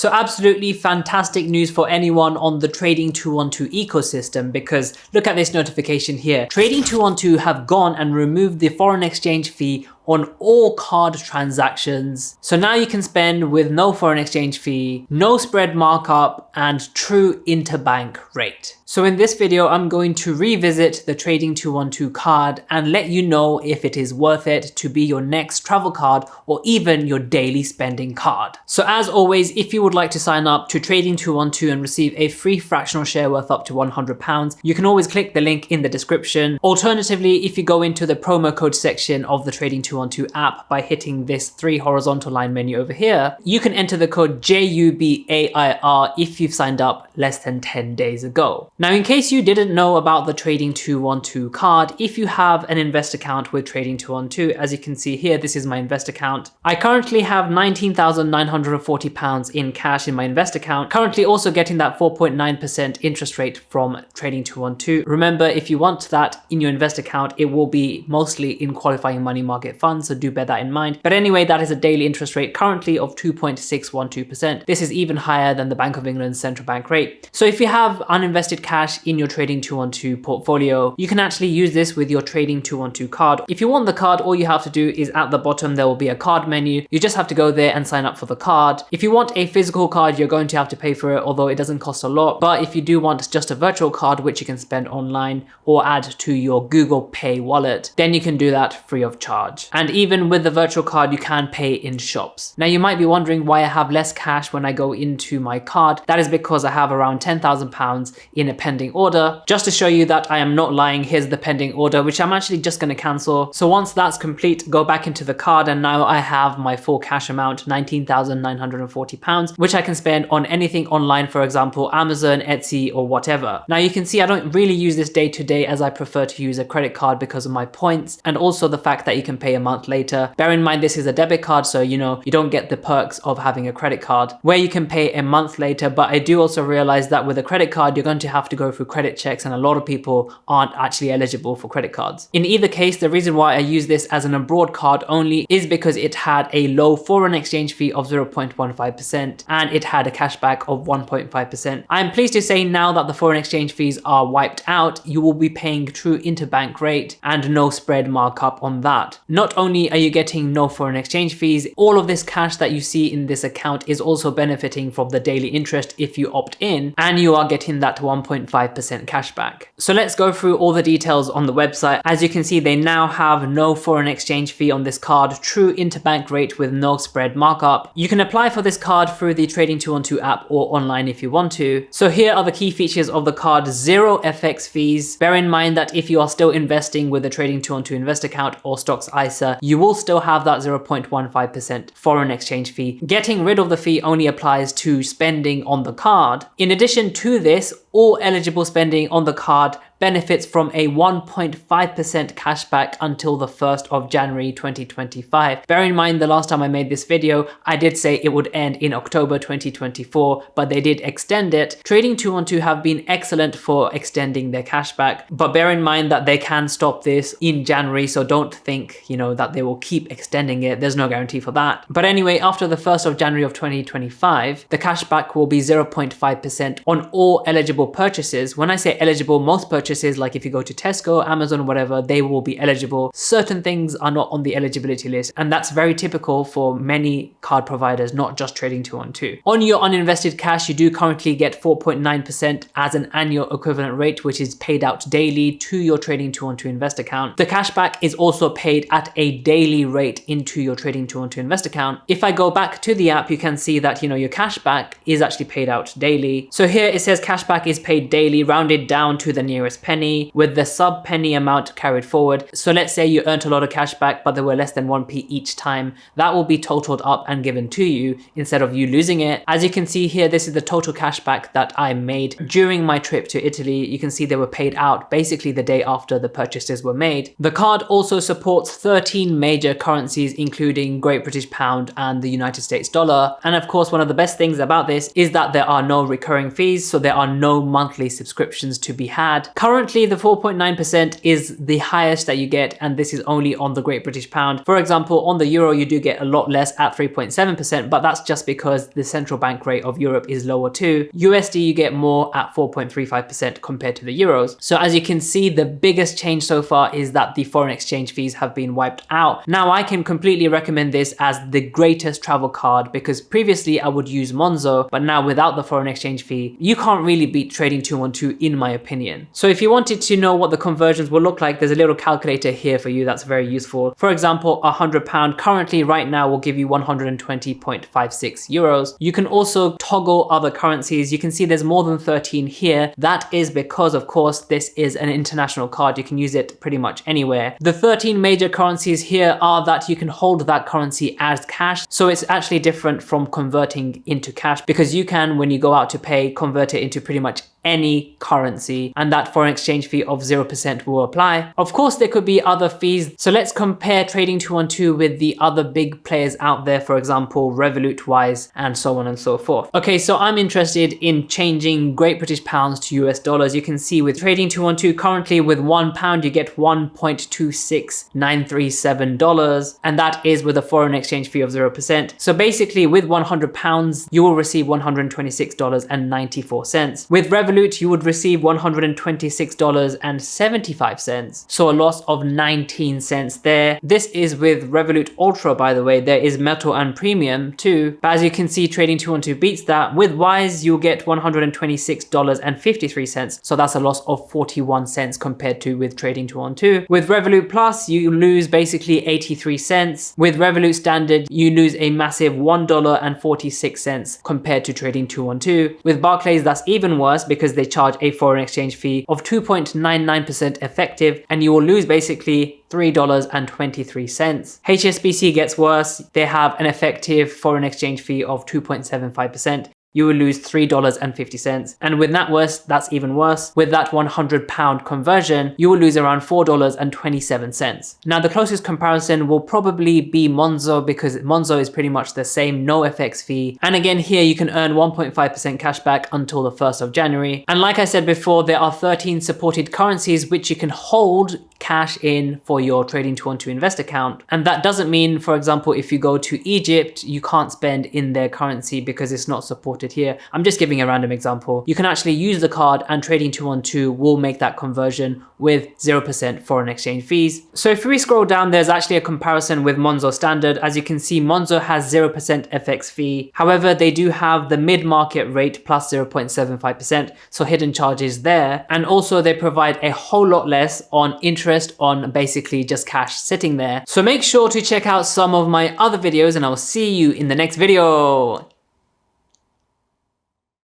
So absolutely fantastic news for anyone on the Trading 212 ecosystem, because look at this notification here. Trading 212 have gone and removed the foreign exchange fee on all card transactions. So now you can spend with no foreign exchange fee, no spread markup, and true interbank rate. So in this video, I'm going to revisit the Trading 212 card and let you know if it is worth it to be your next travel card or even your daily spending card. So as always, if you would like to sign up to Trading 212 and receive a free fractional share worth up to £100, you can always click the link in the description. Alternatively, if you go into the promo code section of the Trading 212 app by hitting this 3 horizontal line menu over here, you can enter the code JUBAIR if you've signed up less than 10 days ago. Now, in case you didn't know about the Trading 212 card, if you have an Invest account with Trading 212, as you can see here, this is my Invest account. I currently have £19,940 in cash in my Invest account, currently also getting that 4.9% interest rate from Trading 212. Remember, if you want that in your Invest account, it will be mostly in qualifying money market funds, so do bear that in mind. But anyway, that is a daily interest rate currently of 2.612%. This is even higher than the Bank of England's central bank rate. So if you have uninvested cash in your Trading 212 portfolio, you can actually use this with your Trading 212 card. If you want the card, all you have to do is at the bottom, there will be a card menu. You just have to go there and sign up for the card. If you want a physical card, you're going to have to pay for it, although it doesn't cost a lot. But if you do want just a virtual card, which you can spend online or add to your Google Pay wallet, then you can do that free of charge. And even with the virtual card, you can pay in shops. Now, you might be wondering why I have less cash when I go into my card. That is because I have around £10,000 in a pending order. Just to show you that I am not lying, here's the pending order, which I'm actually just going to cancel. So once that's complete, go back into the card, and now I have my full cash amount, £19,940, which I can spend on anything online, for example, Amazon, Etsy, or whatever. Now you can see I don't really use this day to day, as I prefer to use a credit card because of my points, and also the fact that you can pay a month later. Bear in mind, this is a debit card, so you don't get the perks of having a credit card where you can pay a month later. But I do also realize that with a credit card, you're going to have to go through credit checks, and a lot of people aren't actually eligible for credit cards. In either case, the reason why I use this as an abroad card only is because it had a low foreign exchange fee of 0.15% and it had a cashback of 1.5%. I'm pleased to say now that the foreign exchange fees are wiped out, you will be paying true interbank rate and no spread markup on that. Not only are you getting no foreign exchange fees, all of this cash that you see in this account is also benefiting from the daily interest if you opt in, and you are getting that 1.5% cashback. So let's go through all the details on the website. As you can see, they now have no foreign exchange fee on this card, true interbank rate with no spread markup. You can apply for this card through the Trading 212 app or online if you want to. So here are the key features of the card: 0 FX fees. Bear in mind that if you are still investing with a Trading 212 Invest account or Stocks ISA, you will still have that 0.15% foreign exchange fee. Getting rid of the fee only applies to spending on the card. In addition to this, all eligible spending on the card benefits from a 1.5% cashback until the 1st of January 2025. Bear in mind, the last time I made this video, I did say it would end in October 2024, but they did extend it. Trading 212 have been excellent for extending their cashback, but bear in mind that they can stop this in January, so don't think, that they will keep extending it. There's no guarantee for that. But anyway, after the 1st of January of 2025, the cashback will be 0.5% on all eligible purchases. When I say eligible, most purchases, like if you go to Tesco, Amazon, whatever, they will be eligible. Certain things are not on the eligibility list, and that's very typical for many card providers, not just Trading 212. On your uninvested cash, you do currently get 4.9% as an annual equivalent rate, which is paid out daily to your Trading 212 Invest account. The cashback is also paid at a daily rate into your Trading 212 Invest account. If I go back to the app, you can see that your cashback is actually paid out daily. So here it says cashback is paid daily, rounded down to the nearest penny, with the sub penny amount carried forward. So let's say you earned a lot of cash back, but there were less than 1p each time. That will be totaled up and given to you instead of you losing it. As you can see here, this is the total cash back that I made during my trip to Italy. You can see they were paid out basically the day after the purchases were made. The card also supports 13 major currencies, including Great British Pound and the United States dollar. And of course, one of the best things about this is that there are no recurring fees, so there are no monthly subscriptions to be had. Currently, the 4.9% is the highest that you get, and this is only on the Great British Pound. For example, on the euro, you do get a lot less at 3.7%, but that's just because the central bank rate of Europe is lower too. USD, you get more at 4.35% compared to the euros. So as you can see, the biggest change so far is that the foreign exchange fees have been wiped out. Now, I can completely recommend this as the greatest travel card because previously I would use Monzo, but now without the foreign exchange fee, you can't really beat Trading 212 in my opinion. So if you wanted to know what the conversions will look like, there's a little calculator here for you that's very useful. For example, £100 currently right now will give you 120.56 euros. You can also toggle other currencies. You can see there's more than 13 here. That is because, of course, this is an international card. You can use it pretty much anywhere. The 13 major currencies here are that you can hold that currency as cash. So it's actually different from converting into cash because you can, when you go out to pay, convert it into pretty much any currency, and that foreign exchange fee of 0% will apply. Of course, there could be other fees. So let's compare Trading 212 with the other big players out there, for example, Revolut, Wise, and so on and so forth. Okay, so I'm interested in changing Great British Pounds to US dollars. You can see with Trading 212, currently with £1, you get $1.26937, and that is with a foreign exchange fee of 0%. So basically, with £100, you will receive $126.94. With Revolut, you would receive $126.75. So a loss of 19 cents there. This is with Revolut Ultra, by the way. There is Metal and Premium too. But as you can see, Trading 212 beats that. With Wise, you'll get $126.53. So that's a loss of 41 cents compared to with Trading 212. With Revolut Plus, you lose basically 83 cents. With Revolut Standard, you lose a massive $1.46 compared to Trading 212. With Barclays, that's even worse because they charge a foreign exchange fee of 2.99% effective, and you will lose basically $3.23. HSBC gets worse. They have an effective foreign exchange fee of 2.75%. You will lose $3.50. And with NatWest, that's even worse. With that £100 conversion, you will lose around $4.27. Now, the closest comparison will probably be Monzo because Monzo is pretty much the same, no FX fee. And again, here you can earn 1.5% cashback until the 1st of January. And like I said before, there are 13 supported currencies which you can hold cash in for your Trading 212 Invest account. And that doesn't mean, for example, if you go to Egypt, you can't spend in their currency because it's not supported here. I'm just giving a random example. You can actually use the card and Trading 212 will make that conversion with 0% foreign exchange fees. So if we scroll down, there's actually a comparison with Monzo Standard. As you can see, Monzo has 0% FX fee. However, they do have the mid-market rate plus 0.75%, so hidden charges there. And also they provide a whole lot less on interest on basically just cash sitting there. So make sure to check out some of my other videos and I'll see you in the next video.